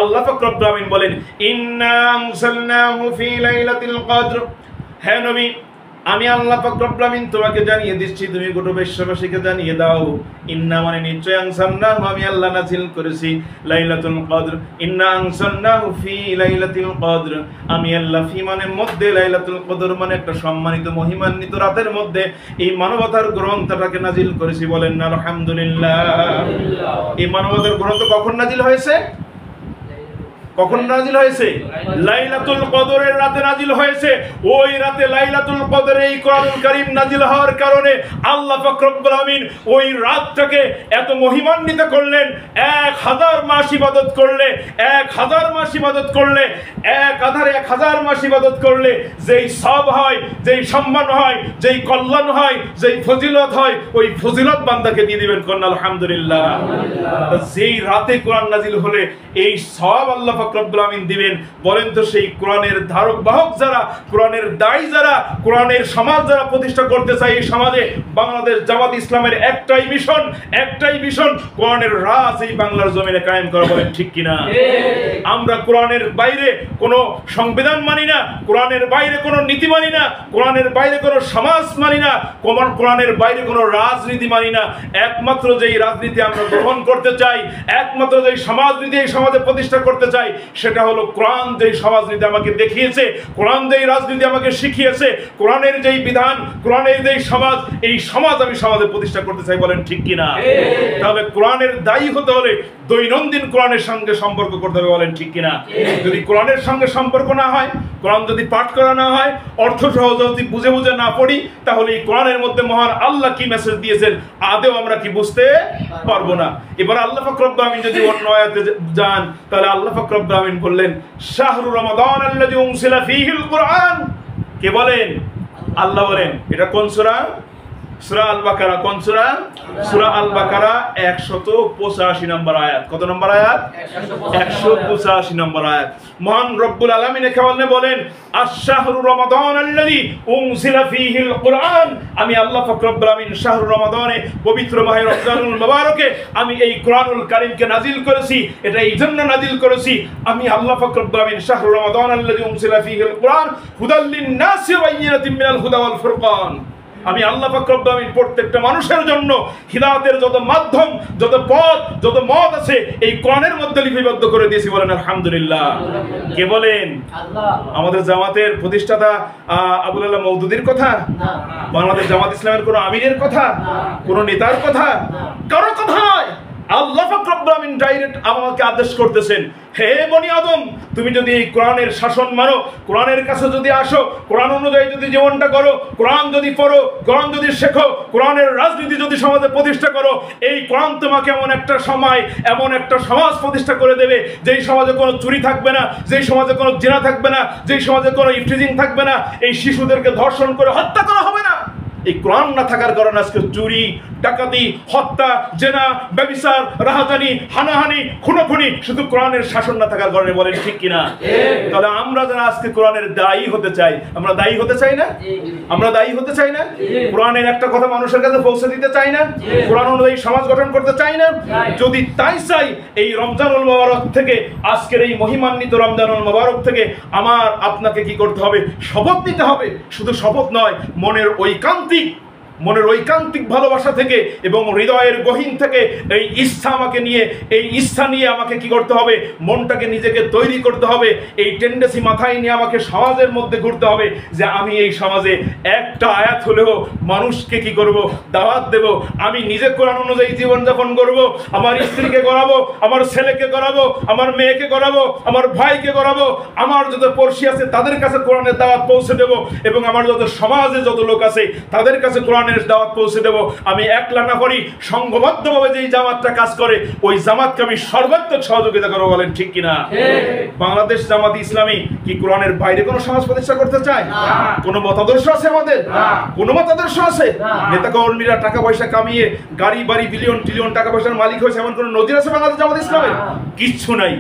আল্লাহ পাক রব্বুল আমিন বলেন ইন্না আনসালনাহু ফি লাইলাতিল কদর, হে নবী আমি আল্লাহ পাক রব্বুল আমিন তোমাকে জানিয়ে দিচ্ছি, তুমি গোটা বিশ্ববাসীকে জানিয়ে দাও, ইন্না মানে নিশ্চয়, আনসালনাহু আমি আল্লাহ নাযিল করেছি লাইলাতুল কদর, ইন্না আনসালনাহু ফি লাইলাতিল কদর, আমি আল্লাহ ফি মানে মধ্যে, লাইলাতুল কদর মানে একটা সম্মানিত মহিমান্বিত রাতের মধ্যে এই মানবতার গ্রন্থটাকে নাযিল করেছি। বলেন না আলহামদুলিল্লাহ। এই মানবতার গ্রন্থ কখন নাযিল হয়েছে? কখন নাযিল হয়েছে? লাইলাতুল কদরের রাতে নাযিল হয়েছে। ওই রাতে লাইলাতুল কদরে এই কোরআনুল কারীম নাযিল হওয়ার কারণে আল্লাহ পাক রব্বুল আমিন ওই রাতটাকে এত মহিমান্বিত করলেন। 1000 মাস ইবাদত করলে, 1000 মাস ইবাদত করলে, 1000 মাস ইবাদত করলে যেই সওয়াব হয়, যেই সম্মান হয়, যেই কল্যাণ হয়, যেই ফজিলত হয়, ওই ফজিলত বান্দাকে দিয়ে দিবেন। কোন আলহামদুলিল্লাহ। যেই রাতে কোরআন নাযিল হলে এই সওয়াব আল্লাহ পাক রব্বুল আমিন দিবেন। বলেন তো সেই কোরআনের ধারক বাহক যারা, কোরআনের দায়ী যারা, কোরআনের সমাজ যারা প্রতিষ্ঠা করতে চায় এই সমাজে, বাংলাদেশ জামাত ইসলামের একটাই মিশন কোরআনের রাজ এই বাংলার জমিনে কায়েম করা। বলেন ঠিক কিনা? আমরা কোরআনের বাইরে কোনো সংবিধান মানি না, কোরআনের বাইরে কোনো নীতি মানি না, কোরআনের বাইরে কোনো সমাজ মানি না, কোরআনের বাইরে কোনো রাজনীতি মানি না। একমাত্র যেই রাজনীতি আমরা গ্রহণ করতে চাই, একমাত্র যেই সমাজনীতি এই সমাজে প্রতিষ্ঠা করতে চাই, সেটা হলো কোরআন যেই সমাজনীতি আমাকে দেখিয়েছে, কোরআন যেই রাজনীতি আমাকে শিখিয়েছে, কোরআনের যেই বিধান, কোরআনের যেই সমাজ, এই সমাজ আমি সমাজে প্রতিষ্ঠা করতে চাই। বলেন ঠিক কিনা? তাহলে কোরআনের দায়ী হতে হলে দৈনন্দিন কোরআনের সঙ্গে সম্পর্ক করতে হবে। বলেন ঠিক কিনা? যদি কোরআনের সঙ্গে সম্পর্ক না হয়, কোরআন যদি পাঠ করা না হয়, অর্থ সহ যদি বুঝে না পড়ি, তাহলে এই কোরআনের মধ্যে মহান আল্লাহ কি মেসেজ দিয়েছেন আদেও আমরা কি বুঝতে পারবো না। এবার আল্লাহ পাক রব্বুল আমিন যদি অন্য আয়াতে যান, তাহলে আল্লাহ পাক রব্বুল আমিন বললেন শাহরু রমাদান আল্লাযী উনজিলা ফীহিল কুরআন। কে বলেন? আল্লাহ বলেন। এটা কোন সূরা? সূরা আল বাকারা। কোন সূরা? সূরা আল বাকারা 185 নম্বর আয়াত। কত নম্বর আয়াত? 185 নম্বর আয়াত। মহান রব্বুল আলামিন এখানে বলেন আশ-শাহরু রমাদান আল্লাযী উনজিলা ফীহিল কুরআন। আমি আল্লাহ পাক রব্বুল আমিন শাহরু রমাদানে, পবিত্র মাহে রমজানুল মুবারকে আমি এই কোরআনুল কারীমকে নাযিল করেছি। এটা এই জন্য নাযিল করেছি, আমি আল্লাহ পাক রব্বুল আমিন শাহরু রমাদান আল্লাযী উনজিলা ফীহিল কুরআন হুদাল লিন-নাসি ওয়া বায়িনাতিন মিনাল হুদা ওয়াল ফুরকান। আমি আল্লাহ পাক রব্বুল আমিন প্রত্যেকটা মানুষের জন্য হিদায়াতের যত মাধ্যম, যত পথ, যত মত আছে এই কোরআনের মধ্যে লিপিবদ্ধ করে দিয়েছি। বলেন আলহামদুলিল্লাহ। কে বলেন? আল্লাহ। আমাদের জামাতের প্রতিষ্ঠাতা আবুল আলাহ মওদুদীর কথা? বাংলাদেশ জামাত ইসলামের কোন আমিরের কথা? কোন নেতার কথা? কারো কথা নয়। আল্লাহ পাক রব্বুল আমিন ডাইরেক্ট আমাকে আদেশ করতেছেন, হে বনি আদম, তুমি যদি এই কোরআনের শাসন মানো, কোরআনের কাছে যদি আসো, কোরআন অনুযায়ী যদি জীবনটা করো, কোরআন যদি পড়ো, কোরআন যদি শেখো, কোরআনের রাজনীতি যদি সমাজে প্রতিষ্ঠা করো, এই কোরআন তোমাকে এমন একটা সময়, এমন একটা সমাজ প্রতিষ্ঠা করে দেবে যেই সমাজে কোনো চুরি থাকবে না, যেই সমাজে কোনো জিনা থাকবে না, যেই সমাজে কোনো ইফটিজিং থাকবে না, এই শিশুদেরকে ধর্ষণ করে হত্যা করা হবে না। এই কোরআন না থাকার কারণে আজকে চুরি, ডাকাতি, হত্যা, জেনা, ব্যভিচার, রাহাজানি, হানাহানি, খুনোখুনি, শুধু কোরআনের শাসন না থাকার কারণে। বলেন ঠিক কিনা? তাহলে আমরা যারা আজকে কোরআনের দায়ী হতে চাই, আমরা দায়ী হতে চাই না? আমরা দায়ী হতে চাই না? কোরআনের একটা কথা মানুষের কাছে পৌঁছে দিতে চাই না? কোরআন অনুযায়ী সমাজ গঠন করতে চাই না? যদি তাই চাই, এই রমজানুল মুবারক থেকে, আজকের এই মহিমান্বিত রমজানুল মুবারক থেকে আমার আপনাকে কি করতে হবে? শপথ নিতে হবে। শুধু শপথ নয়, মনের ঐকান্তিক ভালোবাসা থেকে এবং হৃদয়ের গহীন থেকে এই ইচ্ছা আমাকে নিয়ে, এই ইচ্ছা নিয়ে আমাকে কি করতে হবে? মনটাকে নিজেকে তৈরি করতে হবে। এই টেন্ডেন্সি মাথায় নিয়ে আমাকে সমাজের মধ্যে ঘুরতে হবে যে আমি এই সমাজে একটা আয়াত হলেও মানুষকে কি করব? দাওয়াত দেব। আমি নিজে কোরআন অনুযায়ী জীবনযাপন করব, আমার স্ত্রীকে করাবো, আমার ছেলেকে করাবো, আমার মেয়েকে করাবো, আমার ভাইকে করাবো, আমার যত পড়শি আছে তাদের কাছে কোরআনের দাওয়াত পৌঁছে দেব, এবং আমার যত সমাজে যত লোক আছে তাদের কাছে কোরআনের দাওয়াত পৌঁছে দেব। আমি একলা না করি, সংঘবদ্ধভাবে যেই জামাতটা কাজ করে ওই জামাতকে আমি সর্বাত্মক সহযোগিতা করবো। বলেন ঠিক কিনা? বাংলাদেশ জামাত ইসলামী কি কোরআনের বাইরে কোনো সমাজ প্রতিষ্ঠা করতে চায়? কোনো মতাদর্শ আছে আমাদের? কোনো মতাদর্শ আছে? নেতা কর্মীরা টাকা পয়সা কামিয়ে গাড়ি বাড়ি বিলিয়ন ট্রিলিয়ন টাকা পয়সার মালিক হয়েছে এমন কোন নজির আছে বাংলাদেশ জামাত ইসলামের? কিচ্ছু নাই।